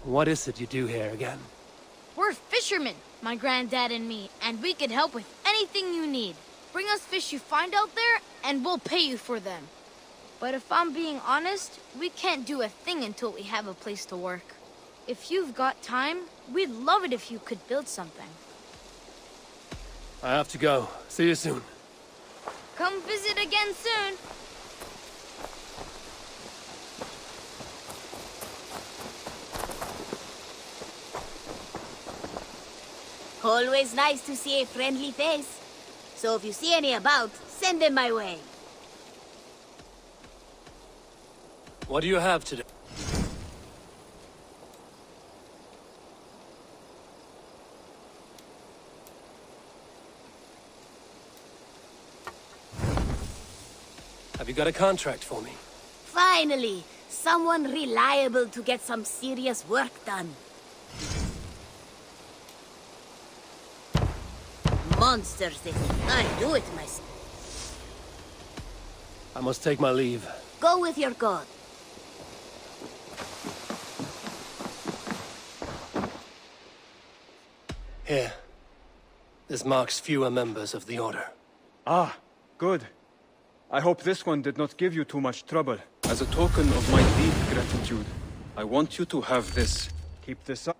What is it you do here again? We're fishermen, my granddad and me, and we can help with anything you need. Bring us fish you find out there, and we'll pay you for them. But if I'm being honest, we can't do a thing until we have a place to work. If you've got time, we'd love it if you could build something. I have to go. See you soon. Come visit again soon. Always nice to see a friendly face. So if you see any about, send them my way. What do you have today? Have you got a contract for me? Finally, someone reliable to get some serious work done. Monster city. I do it myself. I must take my leave. Go with your god. Here. This marks fewer members of the Order. Ah, good. I hope this one did not give you too much trouble. As a token of my deep gratitude, I want you to have this. Keep this up.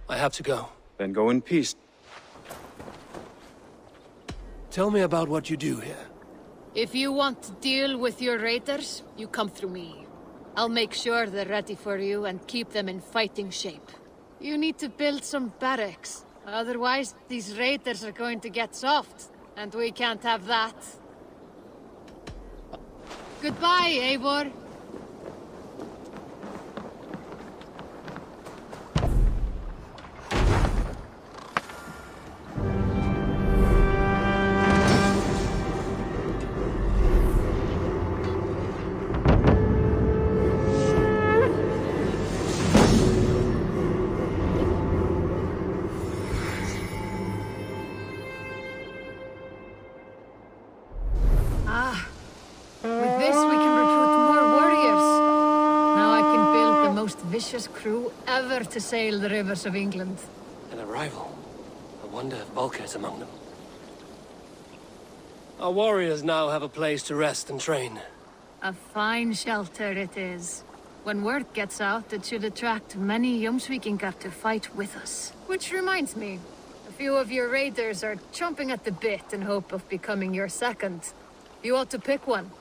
I have to go. Then go in peace. Tell me about what you do here. If you want to deal with your raiders, you come through me. I'll make sure they're ready for you and keep them in fighting shape. You need to build some barracks. Otherwise, these raiders are going to get soft, and we can't have that. Goodbye, Eivor. With this, we can recruit more warriors. Now I can build the most vicious crew ever to sail the rivers of England. An arrival. I wonder if Volker is among them. Our warriors now have a place to rest and train. A fine shelter it is. When word gets out, it should attract many Jomsvikingar to fight with us. Which reminds me, a few of your raiders are chomping at the bit in hope of becoming your second. You ought to pick one.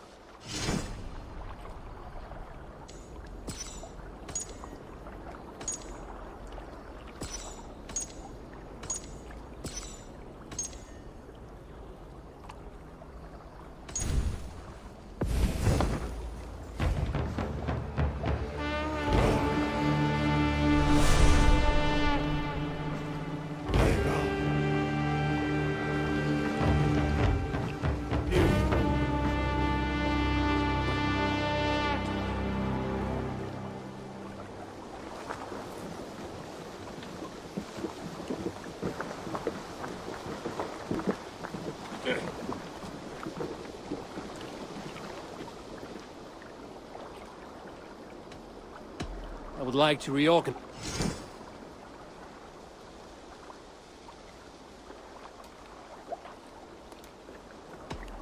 I would like to reorganize.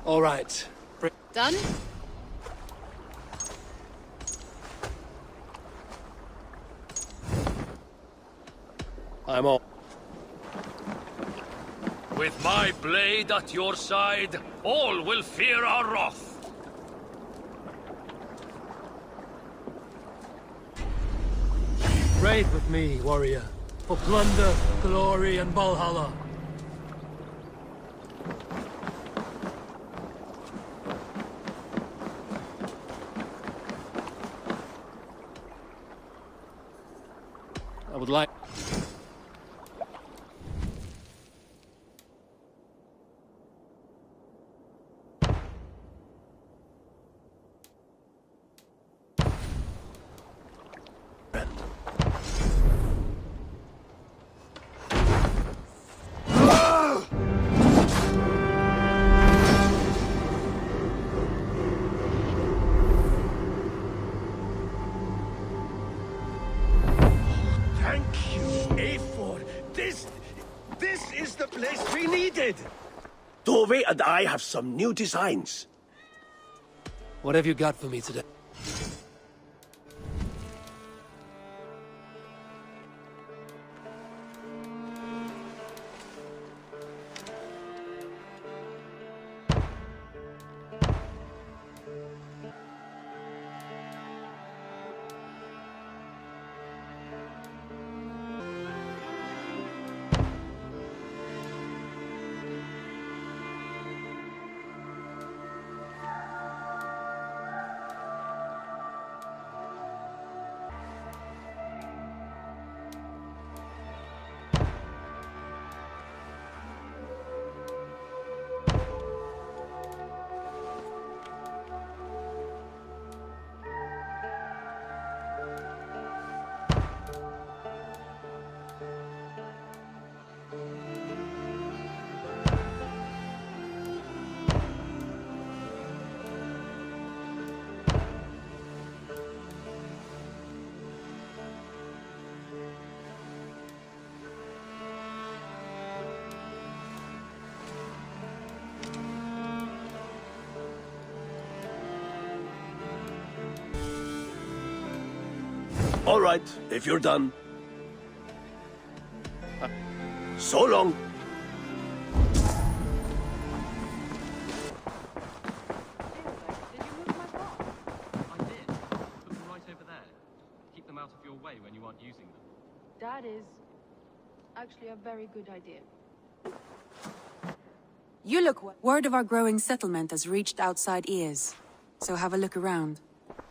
All right. Done? I'm all. With my blade at your side, all will fear our wrath. Raid with me, warrior, for plunder, glory, and Valhalla. I would like... place we needed! Tove and I have some new designs. What have you got for me today? All right, if you're done. So long. I did. Put them right over there. Keep them out of your way when you aren't using them. That is actually a very good idea. You look well. Word of our growing settlement has reached outside ears, so have a look around.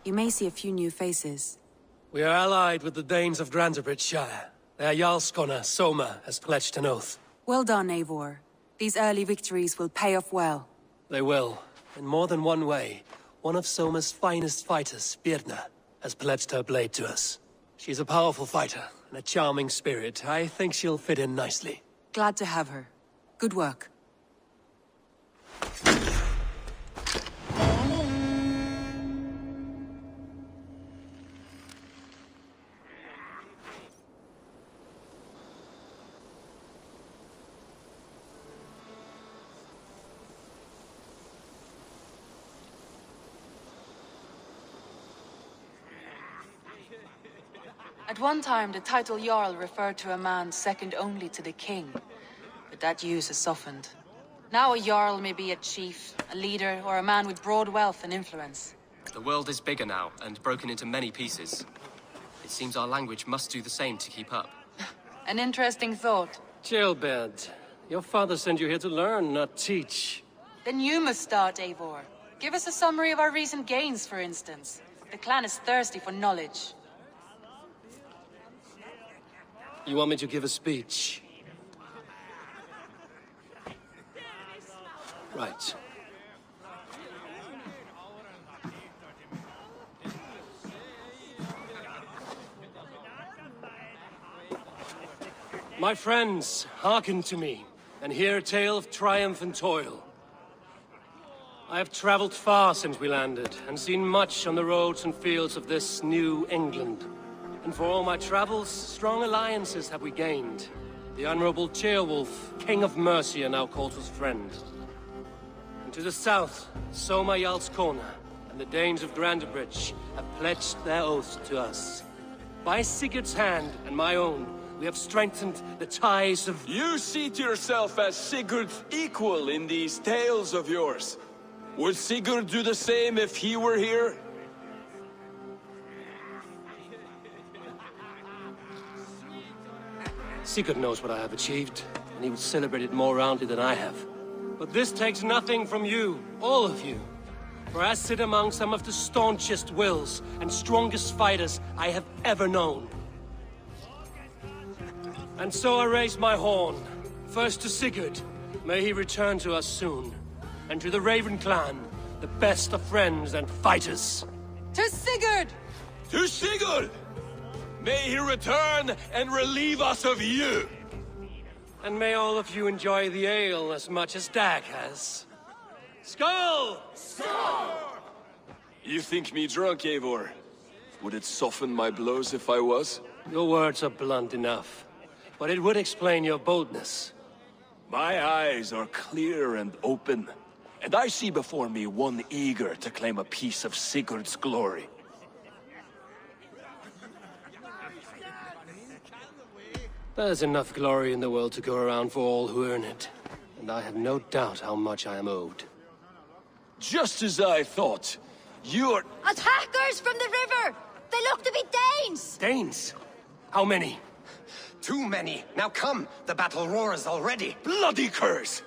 You may see a few new faces. We are allied with the Danes of Grantebridgescire. Their Jarlskona, Soma, has pledged an oath. Well done, Eivor. These early victories will pay off well. They will. In more than one way. One of Soma's finest fighters, Birna, has pledged her blade to us. She's a powerful fighter, and a charming spirit. I think she'll fit in nicely. Glad to have her. Good work. At one time, the title Jarl referred to a man second only to the king, but that use has softened. Now a Jarl may be a chief, a leader, or a man with broad wealth and influence. The world is bigger now, and broken into many pieces. It seems our language must do the same to keep up. An interesting thought. Chilbed, your father sent you here to learn, not teach. Then you must start, Eivor. Give us a summary of our recent gains, for instance. The clan is thirsty for knowledge. You want me to give a speech? Right. My friends, hearken to me, and hear a tale of triumph and toil. I have traveled far since we landed, and seen much on the roads and fields of this new England. And for all my travels, strong alliances have we gained. The Honorable Ceolwulf, King of Mercia, now calls us friend. And to the south, Soma Jarlskona and the Danes of Grantebridge have pledged their oaths to us. By Sigurd's hand and my own, we have strengthened the ties of... You see to yourself as Sigurd's equal in these tales of yours. Would Sigurd do the same if he were here? Sigurd knows what I have achieved, and he will celebrate it more roundly than I have. But this takes nothing from you, all of you. For I sit among some of the staunchest wills and strongest fighters I have ever known. And so I raise my horn, first to Sigurd, may he return to us soon, and to the Raven clan, the best of friends and fighters. To Sigurd! To Sigurd! May he return and relieve us of you! And may all of you enjoy the ale as much as Dag has. Skull! Skull! You think me drunk, Eivor? Would it soften my blows if I was? Your words are blunt enough, but it would explain your boldness. My eyes are clear and open, and I see before me one eager to claim a piece of Sigurd's glory. There's enough glory in the world to go around for all who earn it, and I have no doubt how much I am owed. Just as I thought. You're... Attackers from the river! They look to be Danes! Danes? How many? Too many. Now come, the battle roars already. Bloody curs!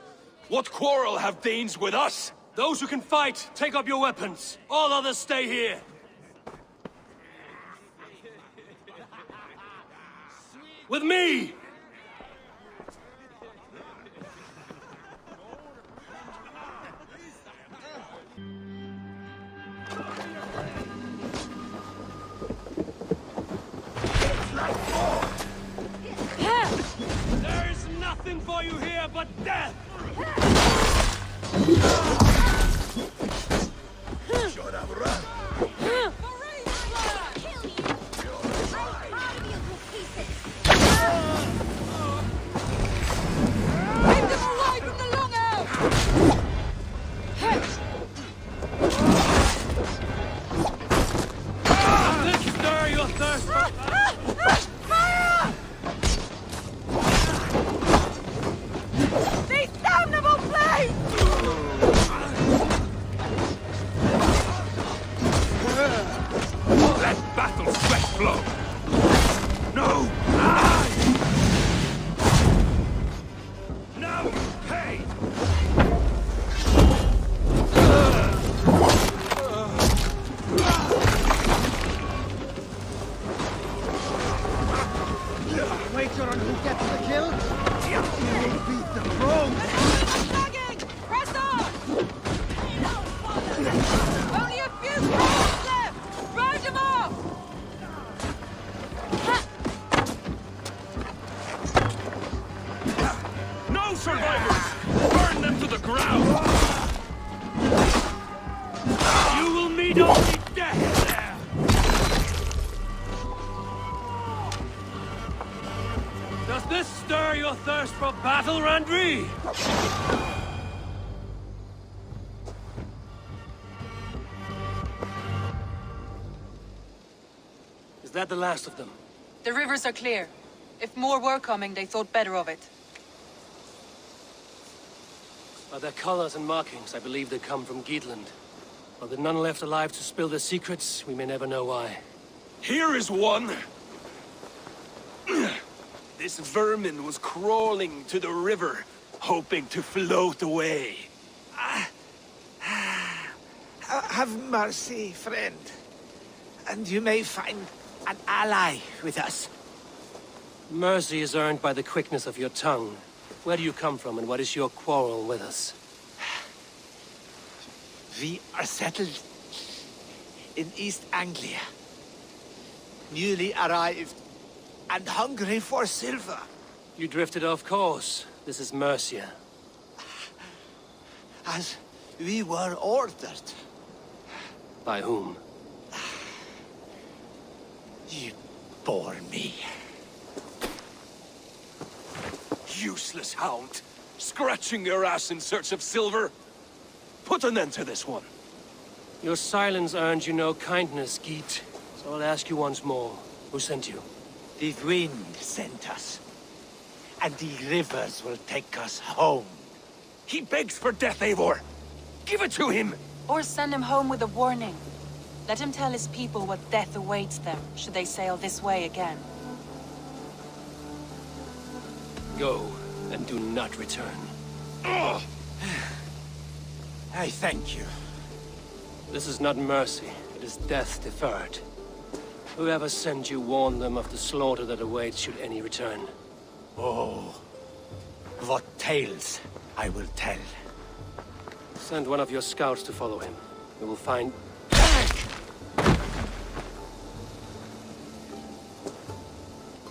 What quarrel have Danes with us? Those who can fight, take up your weapons. All others stay here. With me! There is nothing for you here but death! Should have run. Stir your thirst for... These damnable blades! Let battle sweat flow! No! Now you pay! Wager on who gets the kill? You'll beat the throne! Press on! Only a few strikes left! Round them off! No survivors! Burn them to the ground! You will meet only death there! Does this stir your thirst for battle, Randri? Is that the last of them? The rivers are clear. If more were coming, they thought better of it. By their colors and markings, I believe they come from Geatland. While there are none left alive to spill their secrets, we may never know why. Here is one! This vermin was crawling to the river, hoping to float away. Have mercy, friend. And you may find an ally with us. Mercy is earned by the quickness of your tongue. Where do you come from, and what is your quarrel with us? We are settled in East Anglia. Newly arrived and hungry for silver. You drifted off course. This is Mercia. As we were ordered. By whom? You bore me. Useless hound! Scratching your ass in search of silver! Put an end to this one! Your silence earned you no kindness, Geet. So I'll ask you once more. Who sent you? The wind sent us. And the rivers will take us home. He begs for death, Eivor! Give it to him! Or send him home with a warning. Let him tell his people what death awaits them, should they sail this way again. Go, and do not return. I thank you. This is not mercy, it is death deferred. Whoever sent you warned them of the slaughter that awaits should any return. Oh, what tales I will tell. Send one of your scouts to follow him. We will find...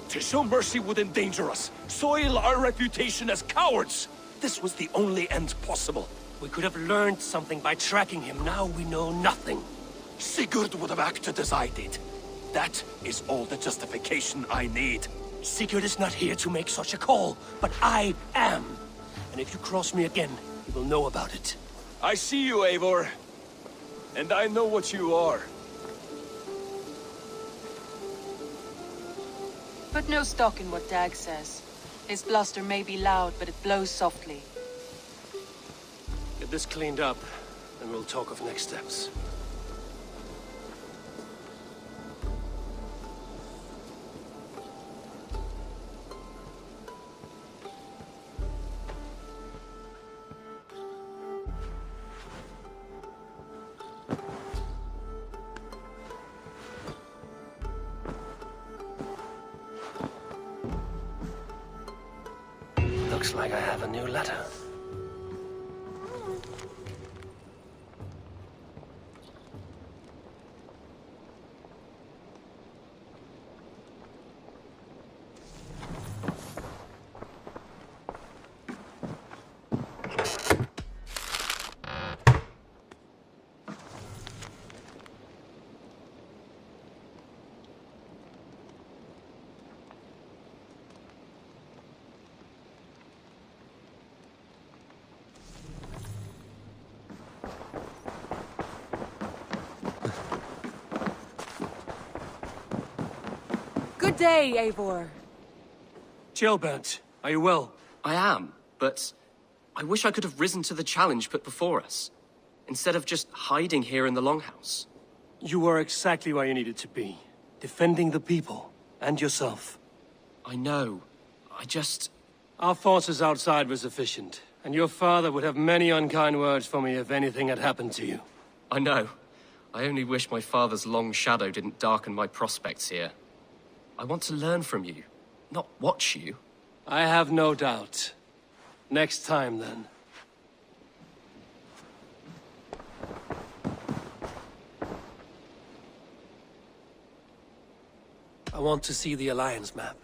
To show mercy would endanger us, soil our reputation as cowards. This was the only end possible. We could have learned something by tracking him. Now we know nothing. Sigurd would have acted as I did. That is all the justification I need. Sigurd is not here to make such a call, but I am. and if you cross me again, you will know about it. I see you, Eivor. And I know what you are. Put no stock in what Dag says. His bluster may be loud, but it blows softly. Get this cleaned up, and we'll talk of next steps. Looks like I have a new letter. Good day, Eivor. Gilbert, are you well? I am, but I wish I could have risen to the challenge put before us, instead of just hiding here in the Longhouse. You were exactly where you needed to be, defending the people, and yourself. I know. I just... Our forces outside were sufficient, and your father would have many unkind words for me if anything had happened to you. I know. I only wish my father's long shadow didn't darken my prospects here. I want to learn from you, not watch you. I have no doubt. Next time, then. I want to see the Alliance map.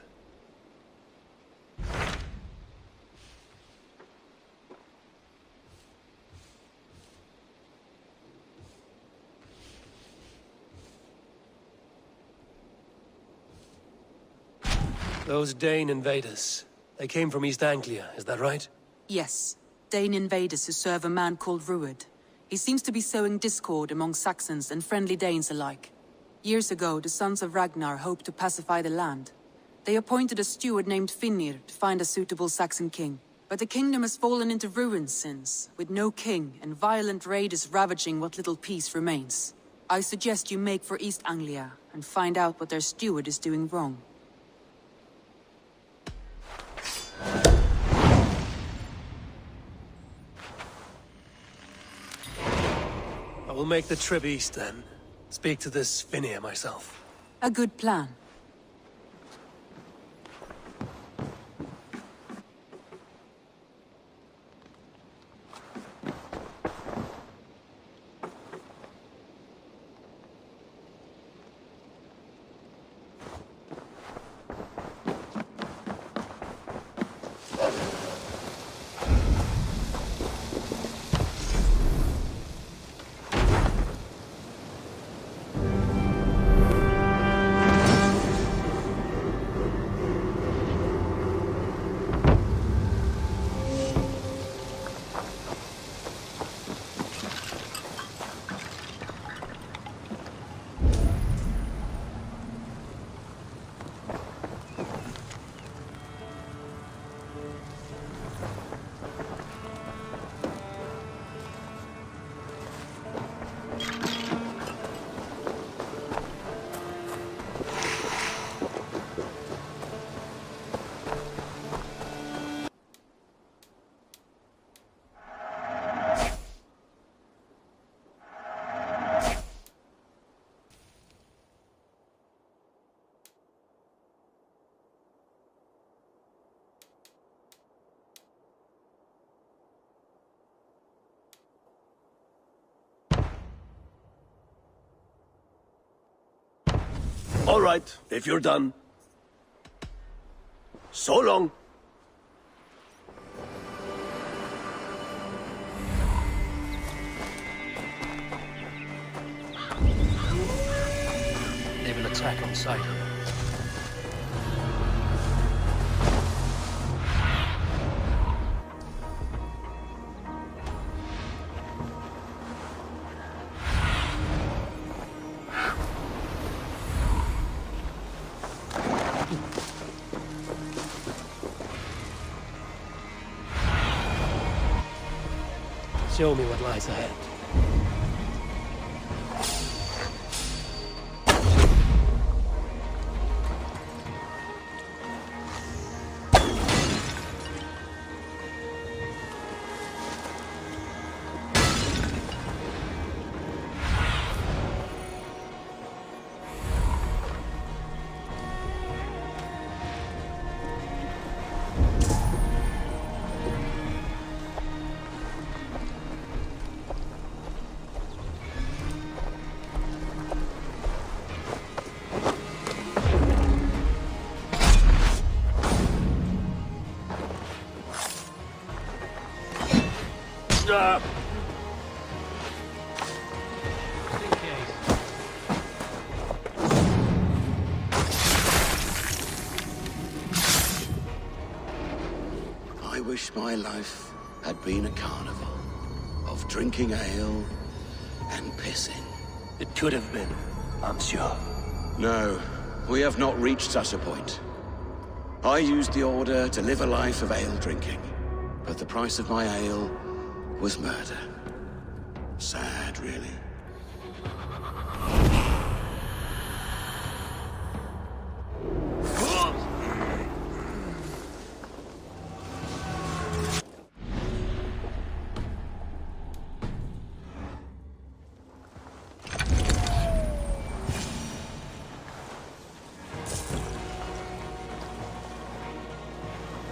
Those Dane invaders, they came from East Anglia, is that right? Yes. Dane invaders who serve a man called Rued. He seems to be sowing discord among Saxons and friendly Danes alike. Years ago, the sons of Ragnar hoped to pacify the land. They appointed a steward named Finnr to find a suitable Saxon king. But the kingdom has fallen into ruins since, with no king and violent raiders ravaging what little peace remains. I suggest you make for East Anglia and find out what their steward is doing wrong. I will make the trip east then. Speak to this Finnr myself. A good plan. All right, if you're done. So long. They will attack on sight. show me what lies ahead. I wish my life had been a carnival of drinking ale and pissing. It could have been, I'm sure. No, we have not reached such a point. I used the order to live a life of ale drinking, but the price of my ale was murder. Sad, really.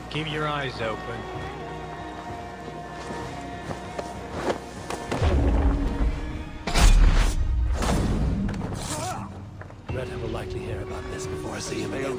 Keep your eyes open. Retta will likely hear about this before I see him again.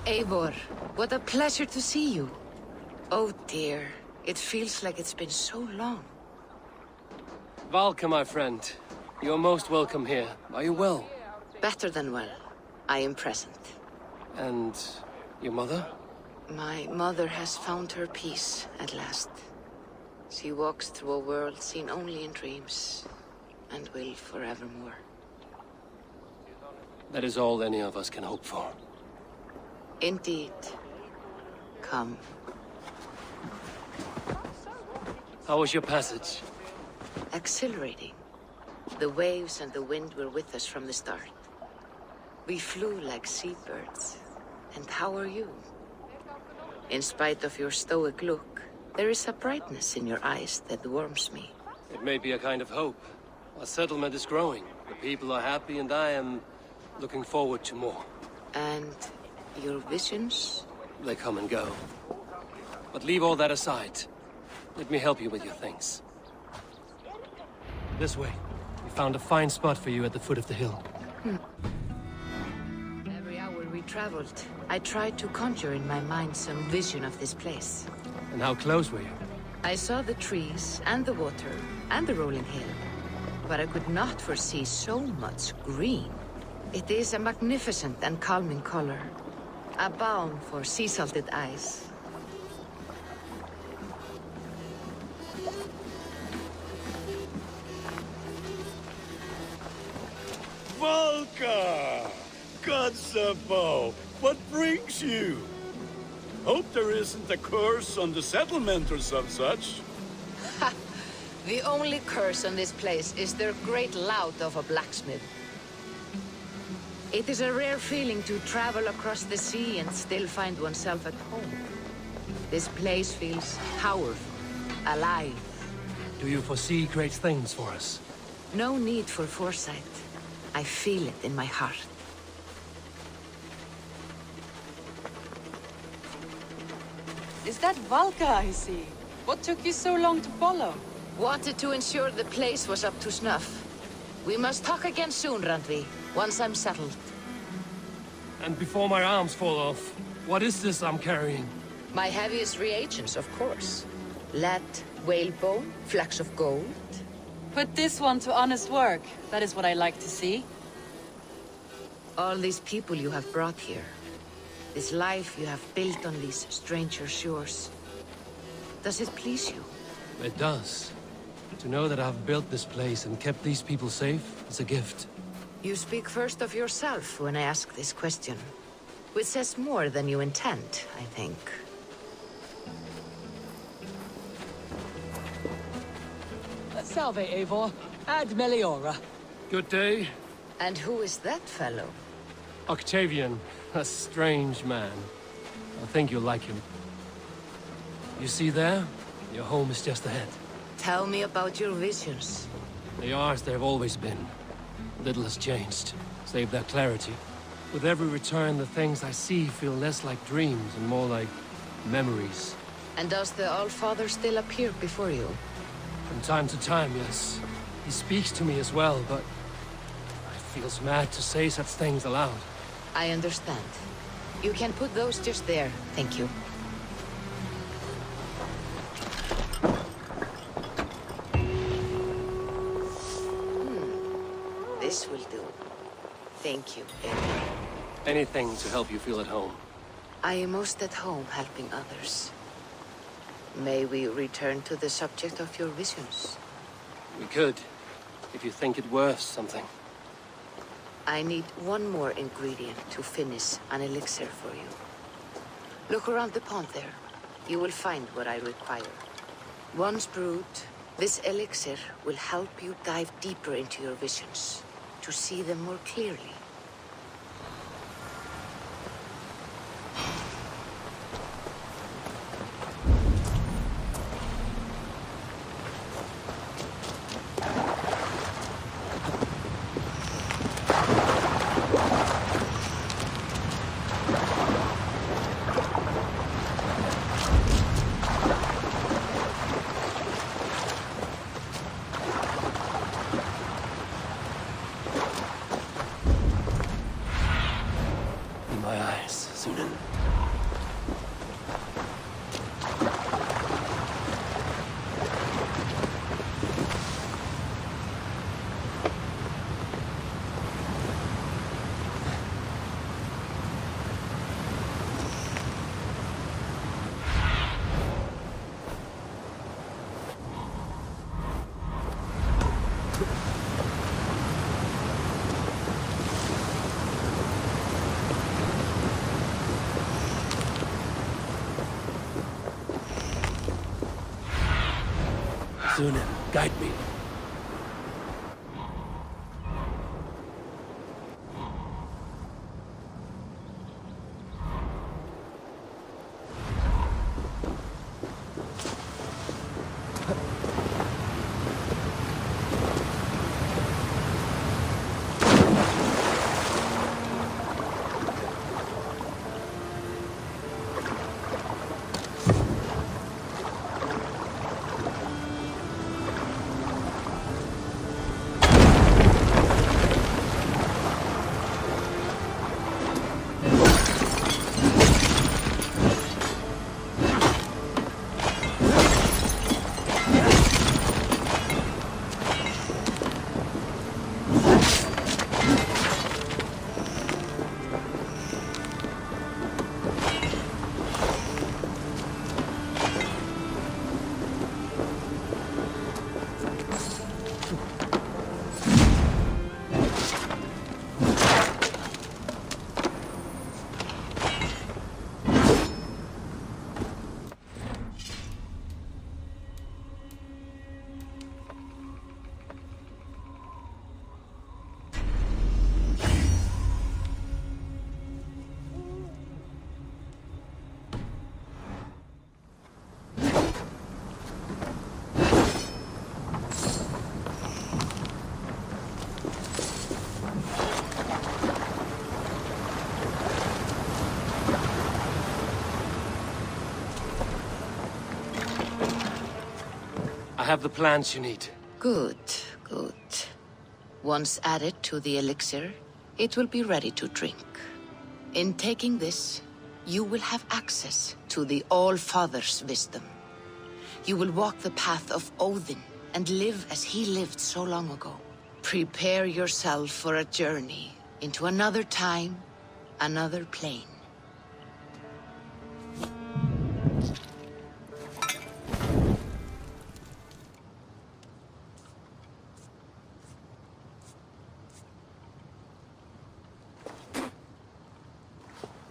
Eivor, what a pleasure to see you. Oh dear, it feels like it's been so long. Valka, my friend. You're most welcome here. Are you well? Better than well. I am present. And your mother? My mother has found her peace at last. She walks through a world seen only in dreams, and will forevermore. That is all any of us can hope for. Indeed. Come. How was your passage? Exhilarating. The waves and the wind were with us from the start. We flew like seabirds. And how are you? In spite of your stoic look, there is a brightness in your eyes that warms me. It may be a kind of hope. Our settlement is growing. The people are happy and I am looking forward to more. And your visions? They come and go. But leave all that aside. Let me help you with your things. This way. We found a fine spot for you at the foot of the hill. Every hour we traveled, I tried to conjure in my mind some vision of this place. And how close were you? I saw the trees, and the water, and the rolling hill. But I could not foresee so much green. It is a magnificent and calming color. A balm for sea-salted eyes. Valka! Kotzebo, what brings you? Hope there isn't a curse on the settlement or some such. Ha! The only curse on this place is their great lout of a blacksmith. It is a rare feeling to travel across the sea and still find oneself at home. This place feels powerful, alive. Do you foresee great things for us? No need for foresight. I feel it in my heart. Is that Valka I see? What took you so long to follow? Wanted to ensure the place was up to snuff. We must talk again soon, Randvi, once I'm settled. And before my arms fall off, what is this I'm carrying? My heaviest reagents, of course. Lead, whalebone, flecks of gold. Put this one to honest work. That is what I like to see. All these people you have brought here. This life you have built on these stranger shores. Does it please you? It does. To know that I've built this place and kept these people safe is a gift. You speak first of yourself when I ask this question. Which says more than you intend, I think. Salve, Eivor. Ad Meliora. Good day. And who is that fellow? Octavian, a strange man. I think you'll like him. You see there? Your home is just ahead. Tell me about your visions. They are as they've always been. Little has changed, save their clarity. With every return, the things I see feel less like dreams and more like memories. And does the Allfather still appear before you? From time to time, yes. He speaks to me as well, but it feels mad to say such things aloud. I understand. You can put those just there, thank you. This will do. Thank you, Eivor. Anything to help you feel at home. I am most at home helping others. May we return to the subject of your visions? We could, if you think it worth something. I need one more ingredient to finish an elixir for you. Look around the pond there. You will find what I require. Once brewed, this elixir will help you dive deeper into your visions, to see them more clearly. Sunan, guide me. I have the plants you need. Good, good. Once added to the elixir, it will be ready to drink. In taking this, you will have access to the All-Father's wisdom. You will walk the path of Odin and live as he lived so long ago. Prepare yourself for a journey into another time, another plane.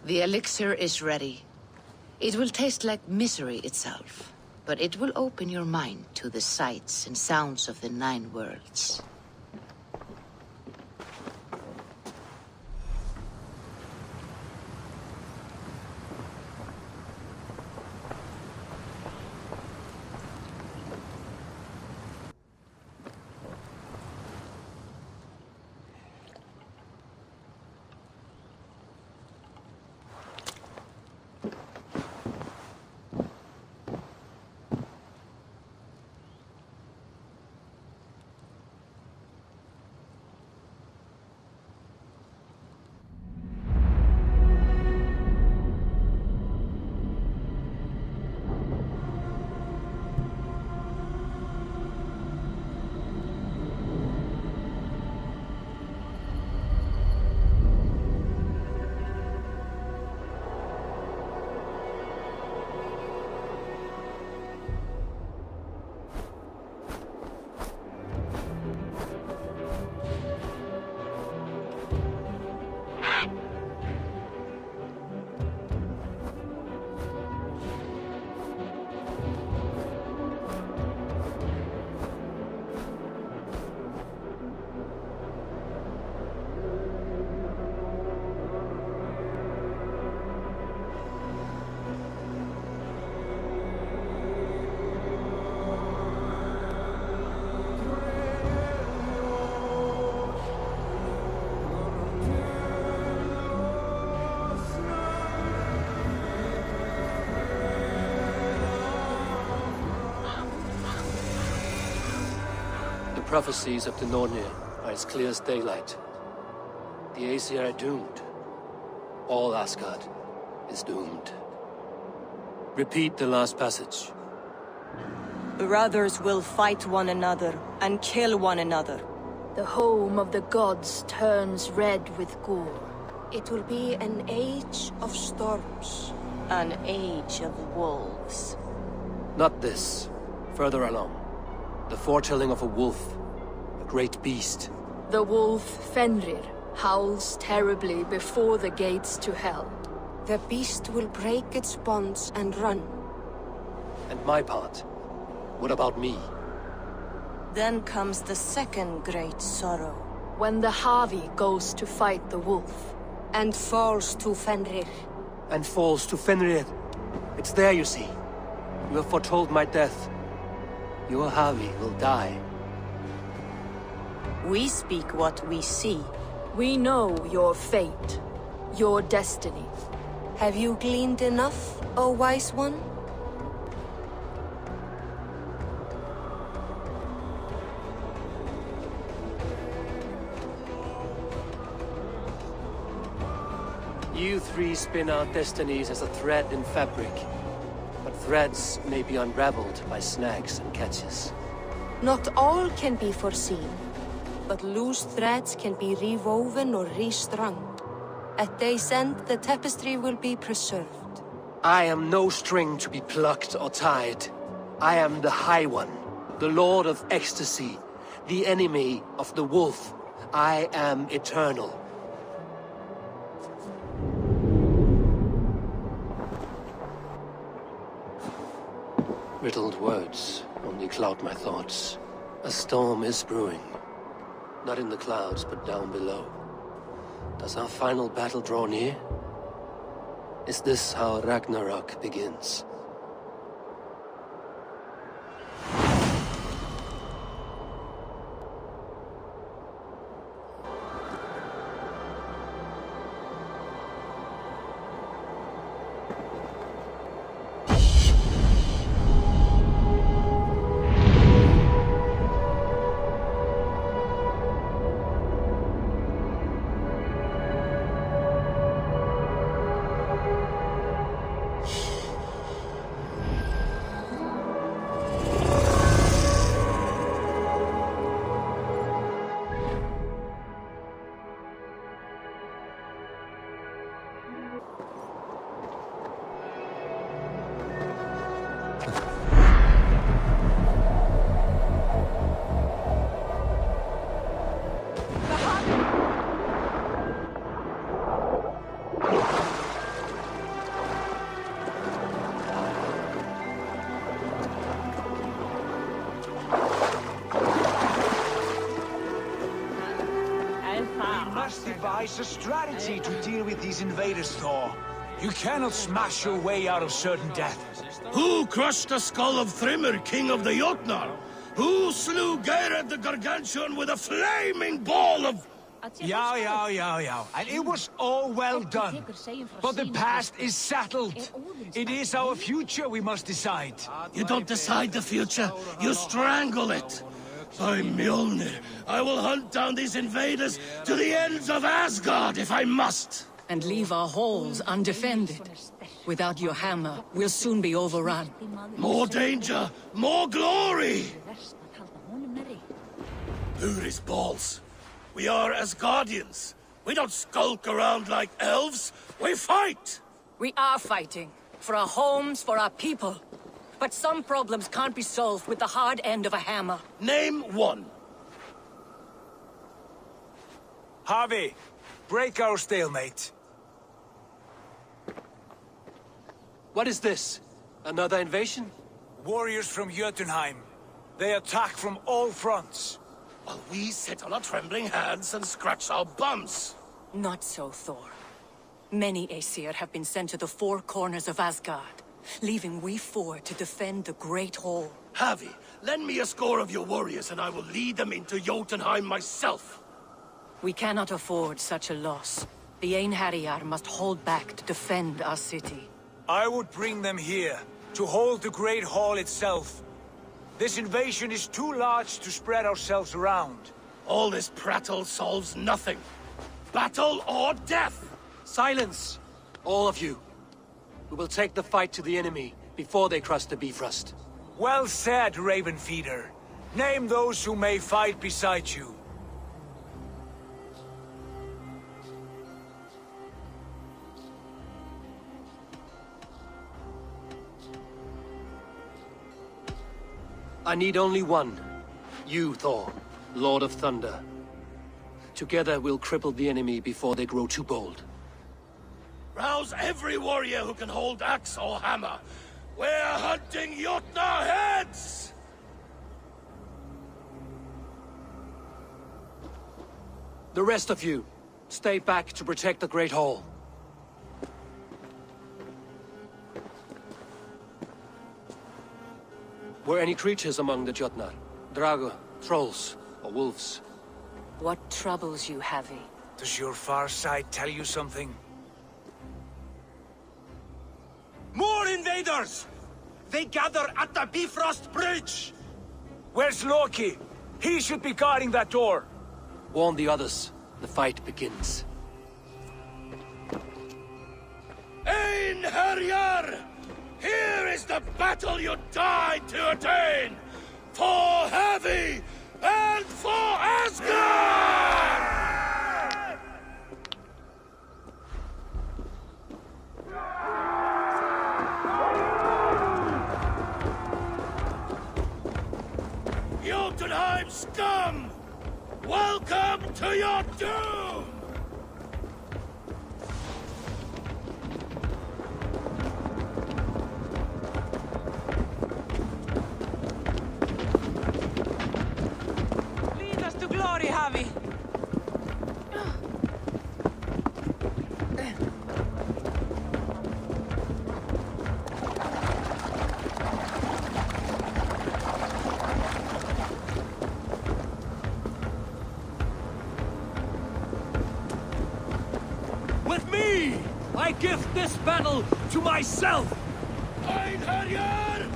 The elixir is ready. It will taste like misery itself, but it will open your mind to the sights and sounds of the 9 worlds. The prophecies of the Nornir are as clear as daylight. The Aesir are doomed. All Asgard is doomed. Repeat the last passage. Brothers will fight one another and kill one another. The home of the gods turns red with gore. It will be an age of storms. An age of wolves. Not this. Further along. The foretelling of a wolf. A great beast. The wolf Fenrir howls terribly before the gates to hell. The beast will break its bonds and run. And my part? What about me? Then comes the second great sorrow. When the Havi goes to fight the wolf. And falls to Fenrir. And falls to Fenrir. It's there, you see. You have foretold my death. Your Havi will die. We speak what we see. We know your fate. Your destiny. Have you gleaned enough, O wise one? You three spin out destinies as a thread in fabric. But threads may be unraveled by snags and catches. Not all can be foreseen, but loose threads can be rewoven or restrung. At day's end, the tapestry will be preserved. I am no string to be plucked or tied. I am the High One, the Lord of Ecstasy, the enemy of the wolf. I am eternal. Riddled words only cloud my thoughts. A storm is brewing. Not in the clouds, but down below. Does our final battle draw near? Is this how Ragnarok begins? devise a strategy to deal with these invaders, Thor. You cannot smash your way out of certain death. Who crushed the skull of Thrymr, king of the Jotnar? Who slew Geirrod the Gargantuan with a flaming ball of... Yeah. And it was all well done. But the past is settled. It is our future we must decide. You don't decide the future, you strangle it. By Mjolnir, I will hunt down these invaders to the ends of Asgard if I must. And leave our halls undefended. Without your hammer, we'll soon be overrun. More danger, more glory! Uri's balls. We are Asgardians. We don't skulk around like elves. We fight! We are fighting. For our homes, for our people. But some problems can't be solved with the hard end of a hammer. Name one. Harvey, break our stalemate. What is this? Another invasion? Warriors from Jotunheim. They attack from all fronts. While we sit on our trembling hands and scratch our bums. Not so, Thor. Many Aesir have been sent to the four corners of Asgard, leaving we four to defend the Great Hall. Havi, lend me a score of your warriors and I will lead them into Jotunheim myself. We cannot afford such a loss. The Einherjar must hold back to defend our city. I would bring them here, to hold the Great Hall itself. This invasion is too large to spread ourselves around. All this prattle solves nothing. Battle or death! Silence! All of you. We will take the fight to the enemy before they cross the Bifrost. Well said, Ravenfeeder. Name those who may fight beside you. I need only one. You, Thor, Lord of Thunder. Together we'll cripple the enemy before they grow too bold. Rouse every warrior who can hold axe or hammer. We're hunting Jotnar heads! The rest of you, stay back to protect the Great Hall. Were any creatures among the Jotnar? Drago, trolls, or wolves? What troubles you, Havi? Does your far side tell you something? More invaders! They gather at the Bifrost Bridge! Where's Loki? He should be guarding that door. Warn the others. The fight begins. Einherjar! Here is the battle you died to attain! For Havi and for Asgard! Jotunheim scum! Welcome to your doom! Lead us to glory, Havi! I give this battle to myself! Einherjar!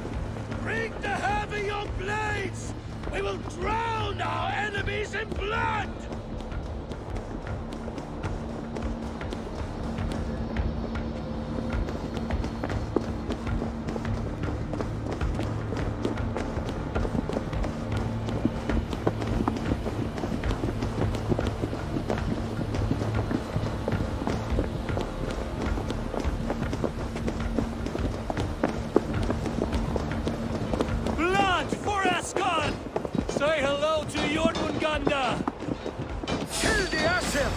Bring the heavy your blades! We will drown our enemies in blood! Say hello to Jormungandr! Kill the Asher!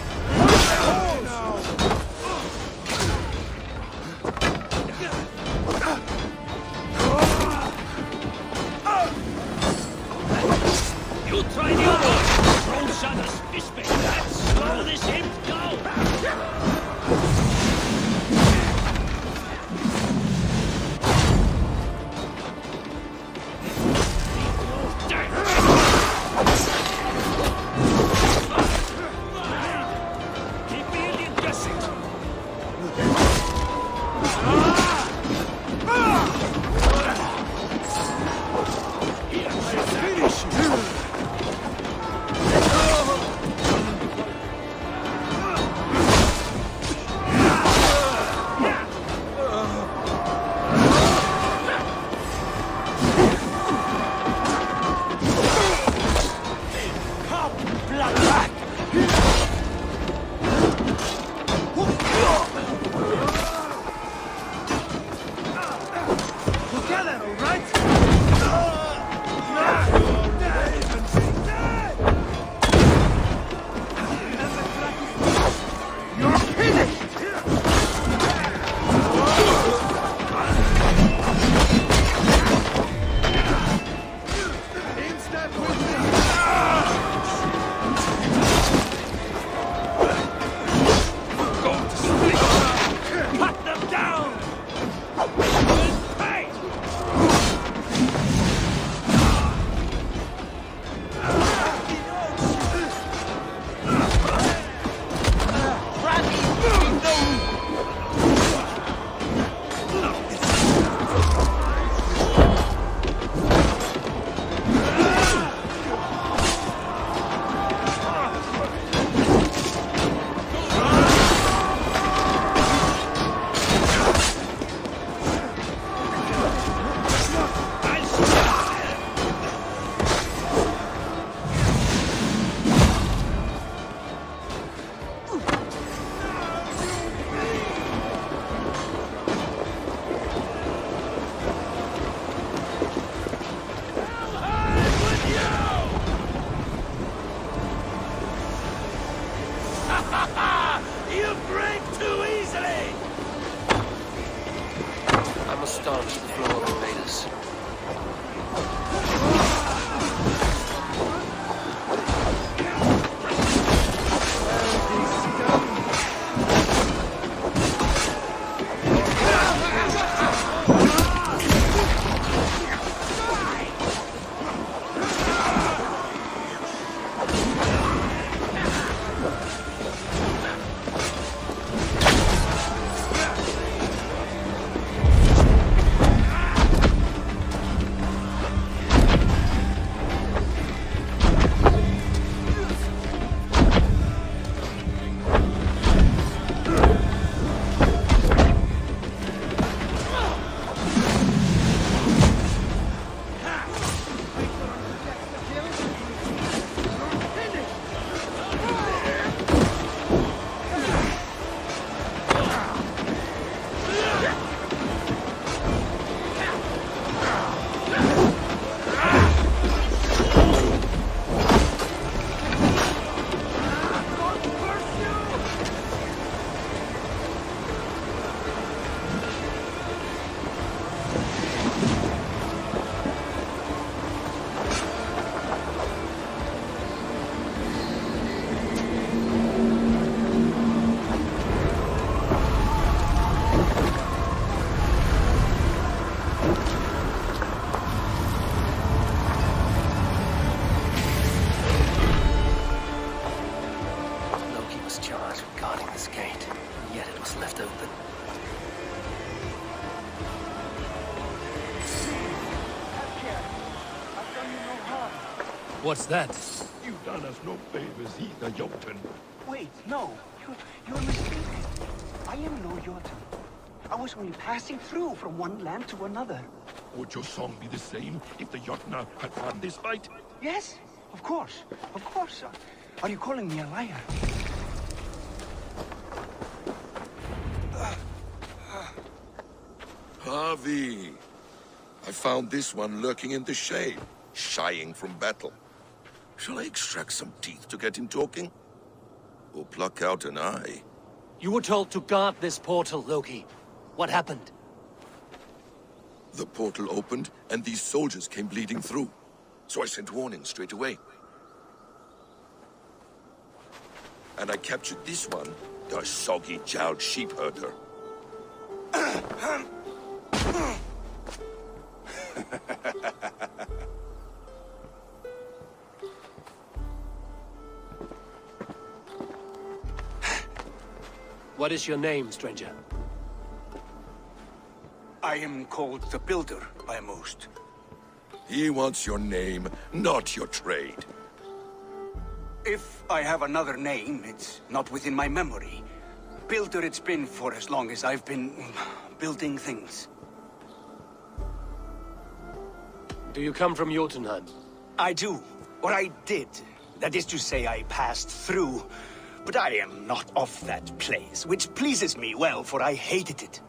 You try the other one! Throw Shadow's fist back! Let's slow this imp down! battle, right? You're finished! You break too easily! I'm astonished at the flow of invaders. What's that? You done us no favors either, Jotun. Wait, no. You're mistaken. I am no Jotun. I was only passing through from one land to another. Would your song be the same if the Jotnar had won this fight? Yes, of course. Of course. Are you calling me a liar? Harvey! I found this one lurking in the shade, shying from battle. Shall I extract some teeth to get him talking? Or pluck out an eye? You were told to guard this portal, Loki. What happened? The portal opened, and these soldiers came bleeding through. So I sent warning straight away. And I captured this one, the soggy-jowled sheep herder. What is your name, stranger? I am called the Builder by most. He wants your name, not your trade. If I have another name, it's not within my memory. Builder it's been for as long as I've been building things. Do you come from Jotunheim? I do. Or I did. That is to say, I passed through. But I am not of that place, which pleases me well, for I hated it.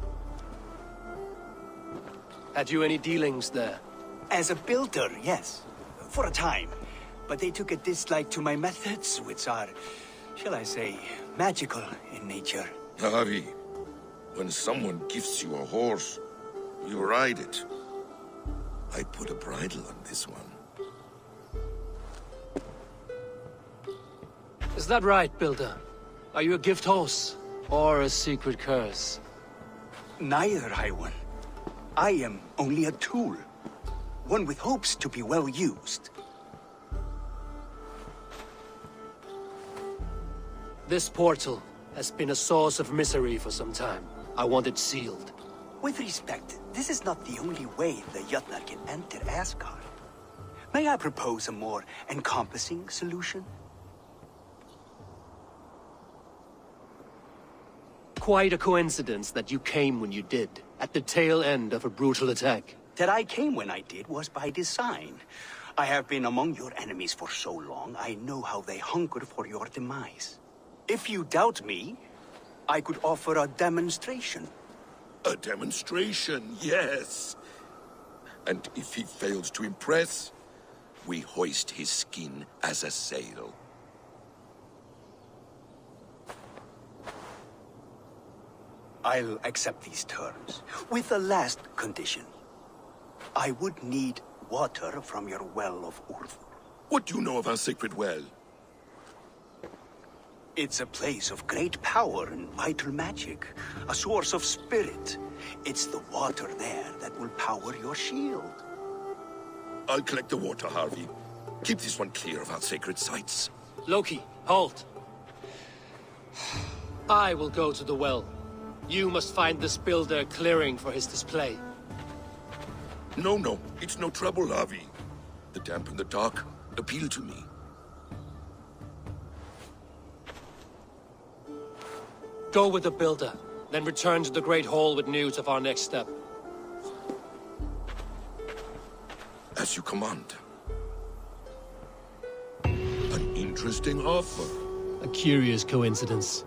Had you any dealings there? As a builder, yes. For a time. But they took a dislike to my methods, which are, shall I say, magical in nature. Harvey, when someone gifts you a horse, you ride it. I put a bridle on this one. Is that right, Builder? Are you a gift horse? Or a secret curse? Neither, High One. I am only a tool. One with hopes to be well used. This portal has been a source of misery for some time. I want it sealed. With respect, this is not the only way the Jötnar can enter Asgard. May I propose a more encompassing solution? Quite a coincidence that you came when you did, at the tail end of a brutal attack. That I came when I did was by design. I have been among your enemies for so long, I know how they hunger for your demise. If you doubt me, I could offer a demonstration. A demonstration, yes. And if he fails to impress, we hoist his skin as a sail. I'll accept these terms, with the last condition. I would need water from your well of Urthur. What do you know of our sacred well? It's a place of great power and vital magic, a source of spirit. It's the water there that will power your shield. I'll collect the water, Harvey. Keep this one clear of our sacred sites. Loki, halt. I will go to the well. You must find this builder clearing for his display. No, it's no trouble, Harvey. The damp and the dark appeal to me. Go with the builder, then return to the Great Hall with news of our next step. As you command. An interesting offer. A curious coincidence.